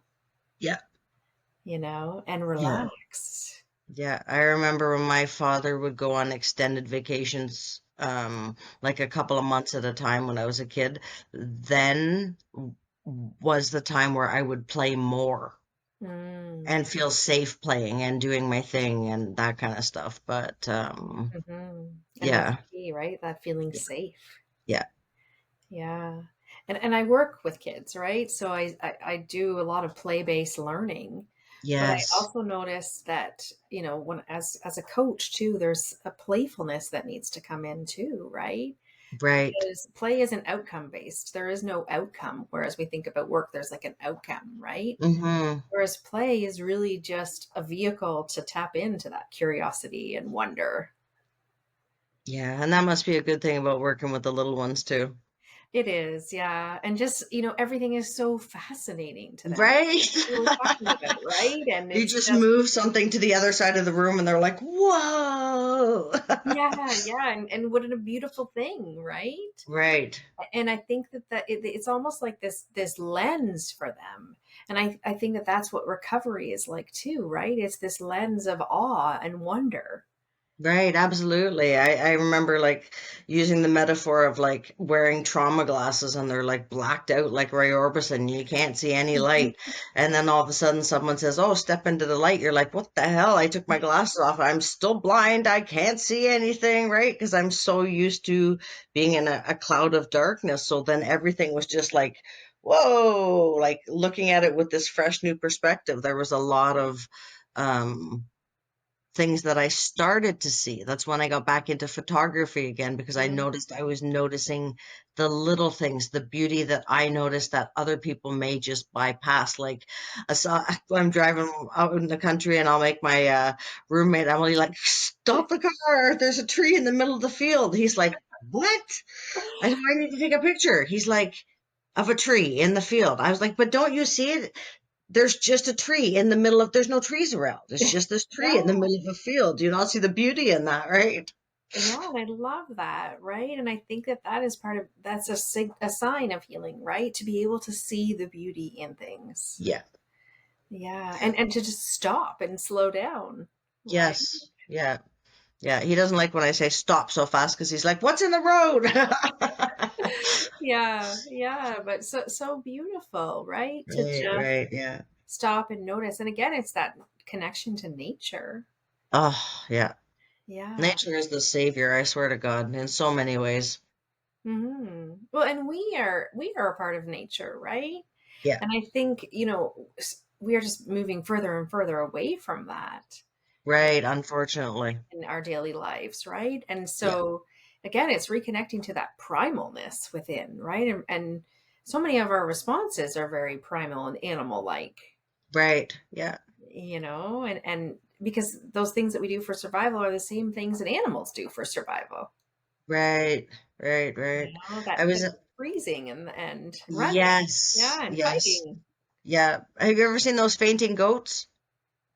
Yeah, and yeah, relax. yeah. I remember when my father would go on extended vacations, like a couple of months at a time when I was a kid, then was the time where I would play more Mm. and feel safe playing and doing my thing and that kind of stuff. But Hmm. And that's yeah, key, right? That feeling safe. yeah, Yeah. And I work with kids, right? So I do a lot of play-based learning. But I yes, also notice that, when as a coach too, there's a playfulness that needs to come in too, right? right. Because play isn't outcome based. There is no outcome. Whereas we think about work, there's like an outcome, right? Mm-hmm. Whereas play is really just a vehicle to tap into that curiosity and wonder. Yeah, and that must be a good thing about working with the little ones too. It is, yeah. And just, everything is so fascinating to them. Right? We were talking about, right? And You it's just just, move something to the other side of the room and they're like, "Whoa." yeah, yeah. And what a beautiful thing, right? Right. And I think that it's almost like this lens for them. And I think that that's what recovery is like too, right? It's this lens of awe and wonder. Right, absolutely. I remember like using the metaphor of like wearing trauma glasses and they're like blacked out like Ray Orbison. You can't see any light. And then all of a sudden someone says, "Oh, step into the light." You're like, "What the hell? I took my glasses off. I'm still blind. I can't see anything," right? Because I'm so used to being in a cloud of darkness. So then everything was just like, whoa, like looking at it with this fresh new perspective. There was a lot of um things that I started to see. That's when I got back into photography again because I Mm. noticed I was noticing the little things, the beauty that I noticed that other people may just bypass. Like I saw, I'm driving out in the country and I'll make my roommate Emily like, "Stop the car! There's a tree in the middle of the field." He's like, "What?" I said, "I need to take a picture." He's like, "Of a tree in the field." I was like, "But don't you see it? There's just a tree in the middle of there's no trees around. It's just this tree in the Yeah. middle of a field. Do you not see the beauty in that, right?" Yeah, and I love that, right? And I think that that is part of that's a sign of healing, right? To be able to see the beauty in things. Yeah. Yeah, and to just stop and slow down, right? Yes. Yeah. Yeah. He doesn't like when I say stop so fast because he's like, "What's in the road?" Yeah, yeah, but so beautiful, right? To Right, just right, yeah. stop and notice. And again, it's that connection to nature. Oh, yeah. Yeah. Nature is the savior, I swear to God, in so many ways. Well, and we are a part of nature, right? Yeah. And I think, we are just moving further and further away from that Right, unfortunately. in our daily lives, right? And Yeah. so again, it's reconnecting to that primalness within, right? And so many of our responses are very primal and animal like, Right. Yeah. and because those things that we do for survival are the same things that animals do for survival. Right. Right, right. I That was freezing and running. yes. Yeah, and Yes. fighting. Yeah. Have you ever seen those fainting goats?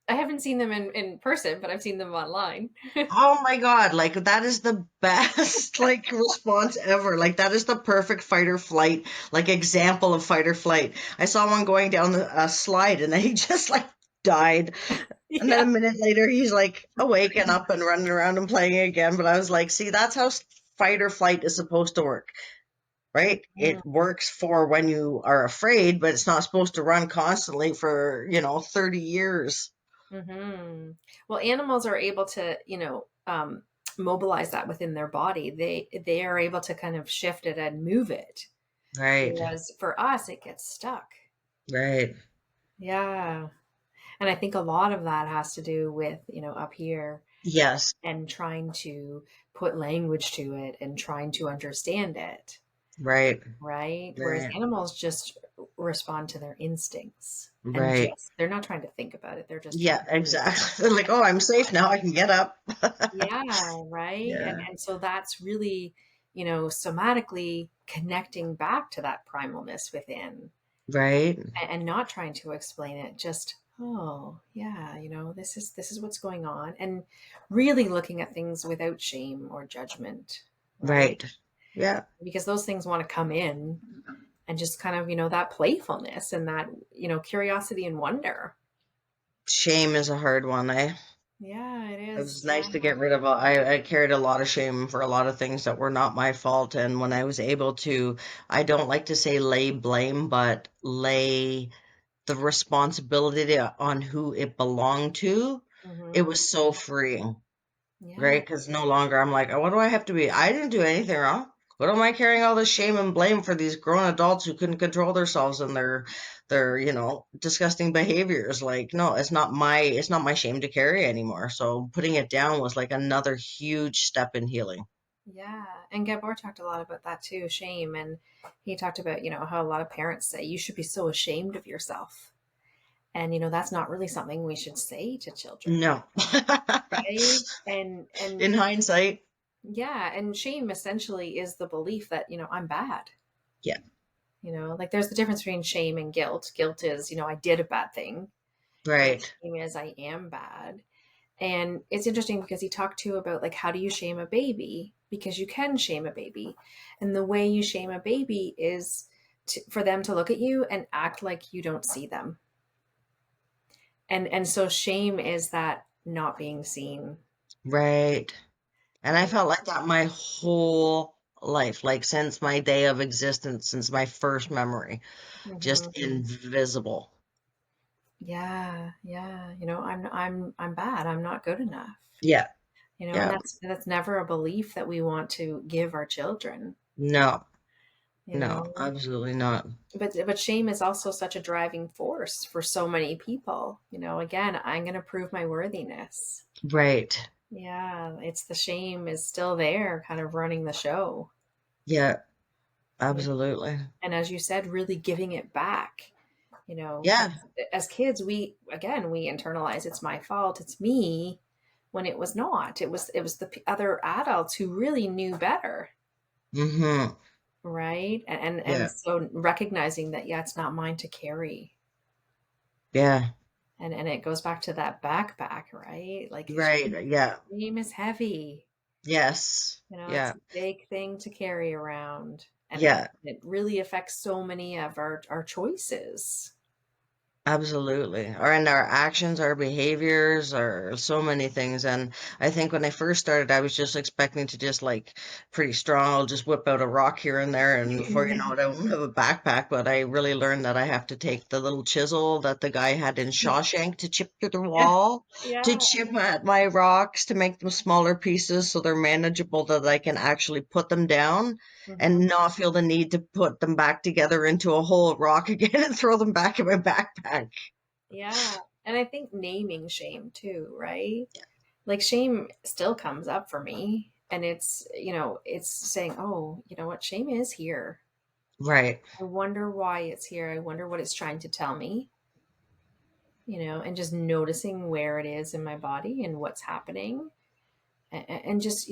I haven't seen them in person, but I've seen them online. Oh my God, like that is the best like response ever. Like that is the perfect fight or flight, like example of fight or flight. I saw one going down the slide and then he just like died. And then Yeah. a minute later he's like awake and up and running around and playing again. But I was like, see, that's how fight or flight is supposed to work, right? It works for when you are afraid, but it's not supposed to run constantly for, 30 years. Mm-hmm. Well, animals are able to, mobilize that within their body. They are able to kind of shift it and move it. Right, Whereas for us, it gets stuck. right. Yeah. And I think a lot of that has to do with, up here Yes, and trying to put language to it and trying to understand it. right, Right? Whereas right. animals just respond to their instincts and Right. just they're not trying to think about it. They're just trying Yeah, to move. exactly. They're like, "Oh, I'm safe now. I can get up." Yeah, right. And Yeah. and so that's really, somatically connecting back to that primalness within Right. and not trying to explain it, just, oh yeah, this is what's going on. And really looking at things without shame or judgment, right? Right. Yeah. Because those things want to come in and just kind of, that playfulness and that, curiosity and wonder. Shame is a hard one, eh? Yeah, it It is. was nice Yeah. to get rid of. I carried a lot of shame for a lot of things that were not my fault, and when I was able to, I don't like to say lay blame, but lay the responsibility on who it belonged to. It Hmm. was so freeing. Yeah. Right? Because no longer I'm like, "Oh, what do I have to be? I didn't do anything wrong. What am I carrying all this shame and blame for these grown adults who couldn't control themselves and their disgusting behaviors?" Like, no, it's not my shame to carry anymore. So putting it down was like another huge step in healing. Yeah. And Gabor talked a lot about that too, shame. And he talked about, how a lot of parents say you should be so ashamed of yourself. And, that's not really something we should say to children. No. Right. And In hindsight. Yeah. And shame essentially is the belief that, I'm bad. Yeah. Like there's the difference between shame and guilt. Guilt is, I did a bad thing. And Right. shame is I am bad. And it's interesting because he talked to about like, how do you shame a baby? Because you can shame a baby. And the way you shame a baby is for them to look at you and act like you don't see them. And so shame is that not being seen. Right. And I felt like that my whole life, like since my day of existence, since my first memory, just Mhm. invisible. Yeah, yeah. I'm bad. I'm not good enough. Yeah. And Yeah. that's never a belief that we want to give our children, No, you no, know. absolutely not. But shame is also such a driving force for so many people. Again, I'm going to prove my worthiness. Right. Yeah, it's the shame is still there, kind of running the show. Yeah, Yeah. absolutely. And as you said, really giving it back. Yeah. As kids, we internalize it's my fault, it's me, when it was not. It was the other adults who really knew better, Mm-hmm. right? And Yeah. so recognizing that, yeah, it's not mine to carry. Yeah. And it goes back to that backpack, right? Like Right. Yeah. shame is heavy. Yes. It's Yeah. a big thing to carry around, and it Yeah. it really affects so many of our choices. Absolutely. Or in our actions, our behaviors, or so many things. And I think when I first started, I was just expecting to just like pretty strong, I'll just whip out a rock here and there. And before you know it, I won't have a backpack. But I really learned that I have to take the little chisel that the guy had in Shawshank to chip through the wall, to Yeah. chip at my rocks, to make them smaller pieces so they're manageable, that I can actually put them down Hmm. and not feel the need to put them back together into a whole rock again and throw them back in my backpack. Yeah. And I think naming shame too, right? Like shame still comes up for me. And it's saying, oh, you know what? Shame is here. Right, I wonder why it's here. I wonder what it's trying to tell me, and just noticing where it is in my body and what's happening. And just,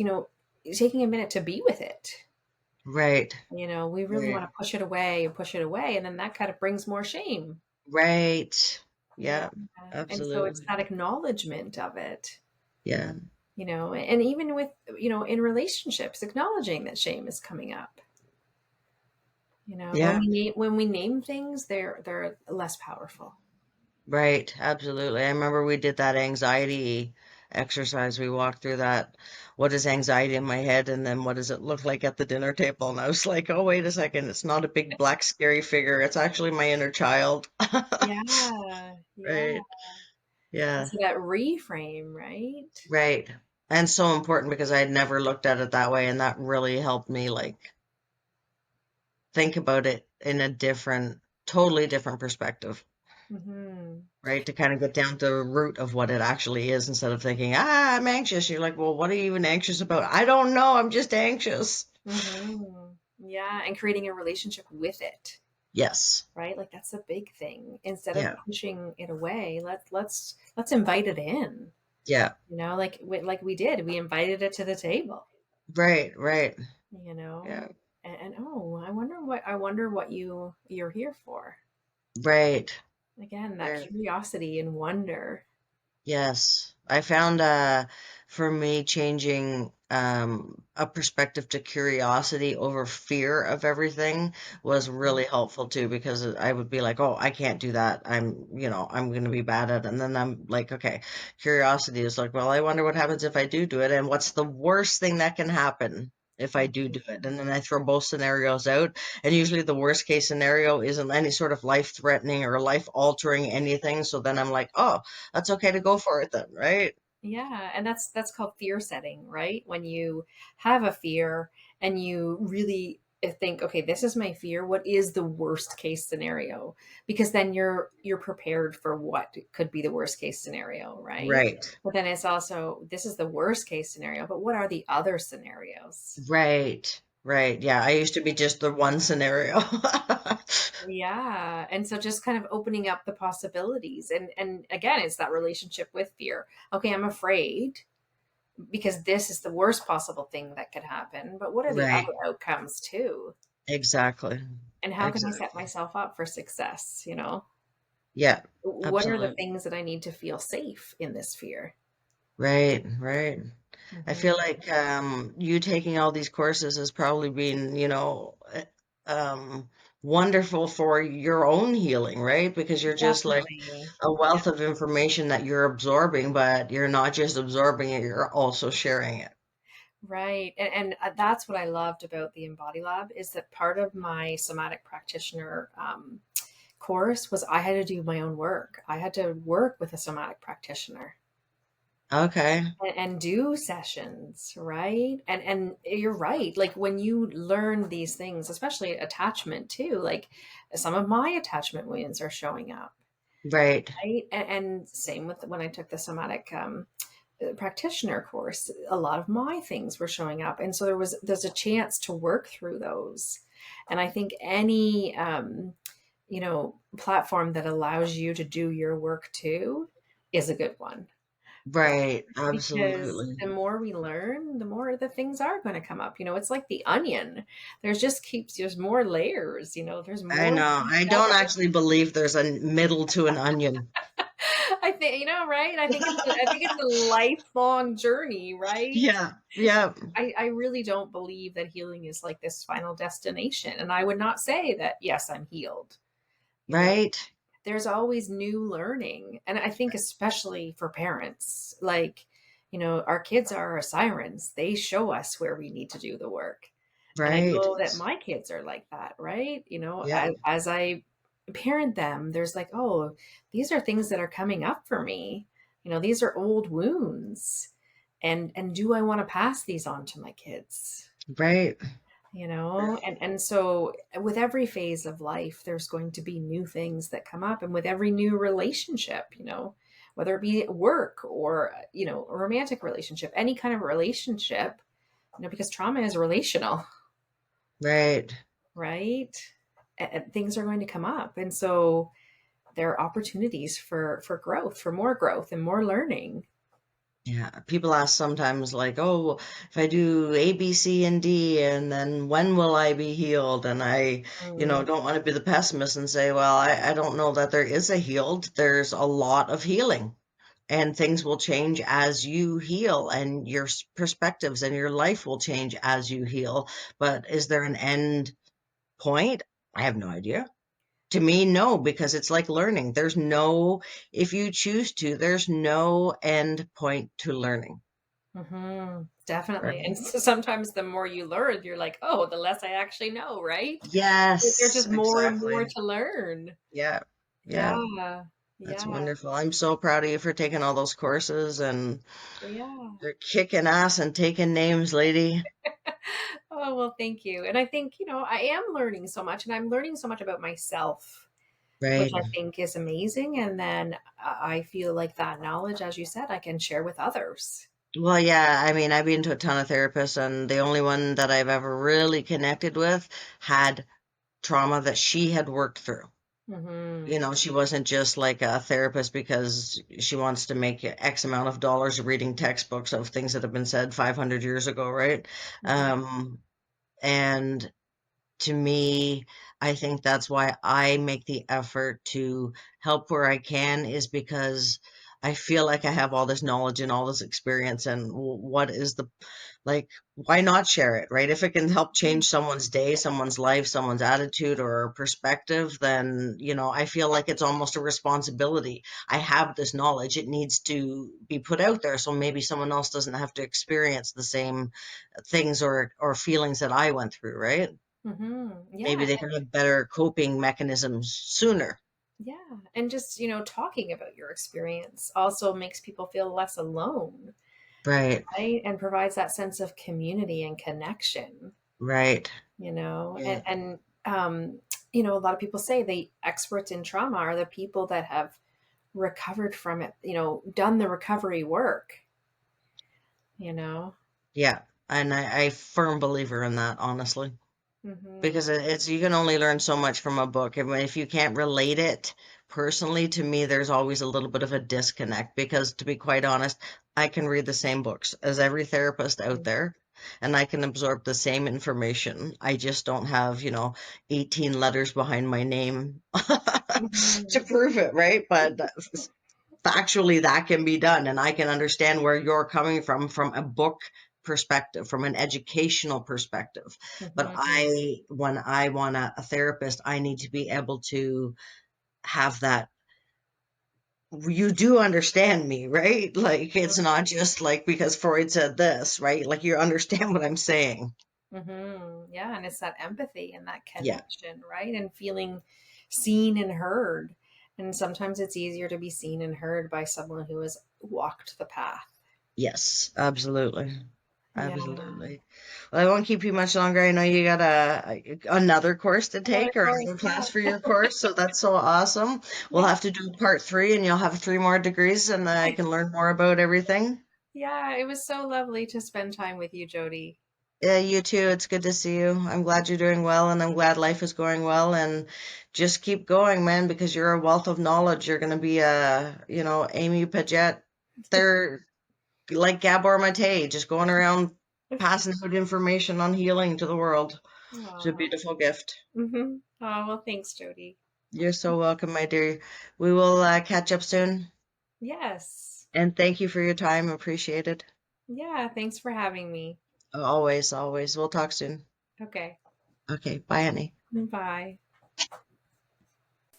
taking a minute to be with it. right, We really right, want to push it away and push it away. And then that kind of brings more shame. right. Yeah. Yeah, And so it's absolutely. that acknowledgement of it, Yeah, and even with, in relationships, acknowledging that shame is coming up. When yeah, we name things, they're less powerful. right, absolutely. I remember we did that anxiety exercise. We walked through that. What is anxiety in my head? And then what does it look like at the dinner table? And I was like, oh, wait a second. It's not a big black scary figure. It's actually my inner child. Yeah. Yeah. Right. Yeah. So that reframe, right? Right. And so important because I had never looked at it that way, and that really helped me like think about it in a different, totally different perspective, Hmm. right? To kind of get down to the root of what it actually is instead of thinking, ah, I'm anxious. You're like, well, what are you even anxious about? I don't know. I'm just anxious. Hmm. Yeah. And creating a relationship with it, Yes. right? Like that's a big thing. Instead of Yeah. pushing it away, let's invite it in. Yeah. Like we did. We invited it to the table. Right. Right. You know, Yeah. and oh, I wonder what you're here for. Right. Again, that Right. curiosity and wonder. Yes, I found for me changing a perspective to curiosity over fear of everything was really helpful too, because I would be like, oh, I can't do that. I'm going to be bad at it. And then I'm like, okay, curiosity is like, well, I wonder what happens if I do it, and what's the worst thing that can happen if I do it. And then I throw both scenarios out, and usually the worst case scenario isn't any sort of life threatening or life altering anything. So then I'm like, oh, that's okay to go for it then, right? Yeah, and that's called fear setting, right? When you have a fear and you really think, okay, this is my fear. What is the worst case scenario? Because then you're prepared for what could be the worst case scenario, right? Right. But then it's also, this is the worst case scenario, but what are the other scenarios? Right. Right. Yeah, I used to be just the one scenario. Yeah. And so just kind of opening up the possibilities. And again, it's that relationship with fear. Okay, I'm afraid. because this is the worst possible thing that could happen, but what are the Right. other outcomes too? Exactly. And how can I set Exactly. myself up for success? Yeah, What are the absolutely. things that I need to feel safe in this fear? Right, right. I feel Hmm. like you taking all these courses has probably been, wonderful for your own healing, right? Because you're just like Definitely. a wealth of information that you're absorbing, but you're not just absorbing it, you're also sharing it. Right. And that's what I loved about the Embody Lab is that part of my somatic practitioner course was I had to do my own work. I had to work with a somatic practitioner Okay. and do sessions, right? And you're right. Like when you learn these things, especially attachment too, like some of my attachment wounds are showing up, Right. right? And same with when I took the somatic practitioner course, a lot of my things were showing up, and so there's a chance to work through those. And I think any platform that allows you to do your work too is a good one, Right. because Absolutely. the more we learn, the more the things are going to come up. It's like the onion. There's more layers, there's I more know. I don't actually believe there's a middle to an onion. I think, right? I think it's a lifelong journey, right? Yeah. Yeah. I really don't believe that healing is like this final destination. And I would not say that, yes, I'm healed. You know, Right. there's always new learning. And I think, especially for parents, like, our kids are our sirens. They show us where we need to do the work. And I Right. know that my kids are like that, right? Yeah. As I parent them, there's like, oh, these are things that are coming up for me. These are old wounds. And do I want to pass these on to my kids? Right. And so with every phase of life, there's going to be new things that come up. And with every new relationship, whether it be work or, a romantic relationship, any kind of relationship, because trauma is relational, Right. right? And things are going to come up. And so there are opportunities for growth, for more growth and more learning. Yeah, people ask sometimes like, "Oh, if I do A, B, C, and D, and then when will I be healed?" And I Mm, don't want to be the pessimist and say, "Well, I don't know that there is a healed. There's a lot of healing, and things will change as you heal, and your perspectives and your life will change as you heal. But is there an end point? I have no idea." To me, no, because it's like learning. If you choose to, there's no end point to learning. definitely. Right. And so sometimes the more you learn, you're like, oh, the less I actually know, right? There's Yes, just more and more exactly. to learn. Yeah, yeah, Yeah. that's Yeah. wonderful. I'm so proud of you for taking all those courses and Yeah. you're kicking ass and taking names, lady. Oh, well, thank you. And I think, I am learning so much, and I'm learning so much about myself, which Right. I think is amazing. And then I feel like that knowledge, as you said, I can share with others. Well, yeah, I mean, I've been to a ton of therapists, and the only one that I've ever really connected with had trauma that she had worked through. Hmm. She wasn't just like a therapist because she wants to make X amount of dollars reading textbooks of things that have been said 500 years ago, right? Hmm. Um, and to me, I think that's why I make the effort to help where I can, is because I feel like I have all this knowledge and all this experience, and what is the like, why not share it, right? If it can help change someone's day, someone's life, someone's attitude or perspective, then I feel like it's almost a responsibility. I have this knowledge, it needs to be put out there so maybe someone else doesn't have to experience the same things or feelings that I went through, right? Maybe Yeah. they can have better coping mechanisms sooner. Yeah. And just, talking about your experience also makes people feel less alone, Right, right? And provides that sense of community and connection, right. and Yeah, a lot of people say the experts in trauma are the people that have recovered from it, done the recovery work, you know. yeah. And I firm believer in that, honestly. Hmm. Because it's you can only learn so much from a book. If you can't relate it personally, to me, there's always a little bit of a disconnect because, to be quite honest, I can read the same books as every therapist out there, and I can absorb the same information. I just don't have, 18 letters behind my name to prove it, right? But factually, that can be done, and I can understand where you're coming from a book perspective, from an educational perspective. But when I want a therapist, I need to be able to have that. You do understand me, right? Like, it's not just like because Freud said this, right? Like, you understand what I'm saying. Yeah, and it's that empathy and that Yeah. connection, right? And feeling seen and heard. And sometimes it's easier to be seen and heard by someone who has walked the path. Yes, absolutely. Yeah. Absolutely. Well, I won't keep you much longer. I know you got another course to take, or another class for your course, so that's so awesome. We'll have to do part 3, and you'll have 3 more degrees, and I can learn more about everything. Yeah, it was so lovely to spend time with you, Jody. Yeah, you too. It's good to see you. I'm glad you're doing well, and I'm glad life is going well, and just keep going, man, because you're a wealth of knowledge. You're going to be Amy Pagett. They're like Gabor Mate, just going around passing out information on healing to the world. It's a beautiful gift. Oh, well, thanks, Jody. You're so welcome, my dear. We will catch up soon. Yes. And thank you for your time. Appreciate it. Yeah, thanks for having me. Always, always. We'll talk soon. Okay. Okay. Bye, honey. Bye.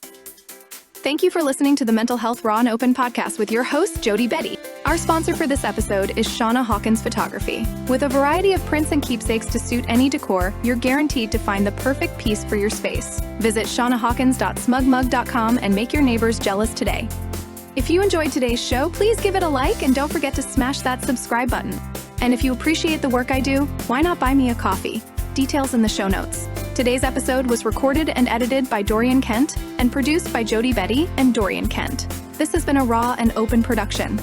Thank you for listening to the Mental Health Raw and Open podcast with your host, Jody Betty. Our sponsor for this episode is Shauna Hawkins Photography. With a variety of prints and keepsakes to suit any decor, you're guaranteed to find the perfect piece for your space. Visit shaunahawkins.smugmug.com and make your neighbors jealous today. If you enjoyed today's show, please give it a like and don't forget to smash that subscribe button. And if you appreciate the work I do, why not buy me a coffee? Details in the show notes. Today's episode was recorded and edited by Dorian Kent and produced by Jody Betty and Dorian Kent. This has been a Raw and Open production.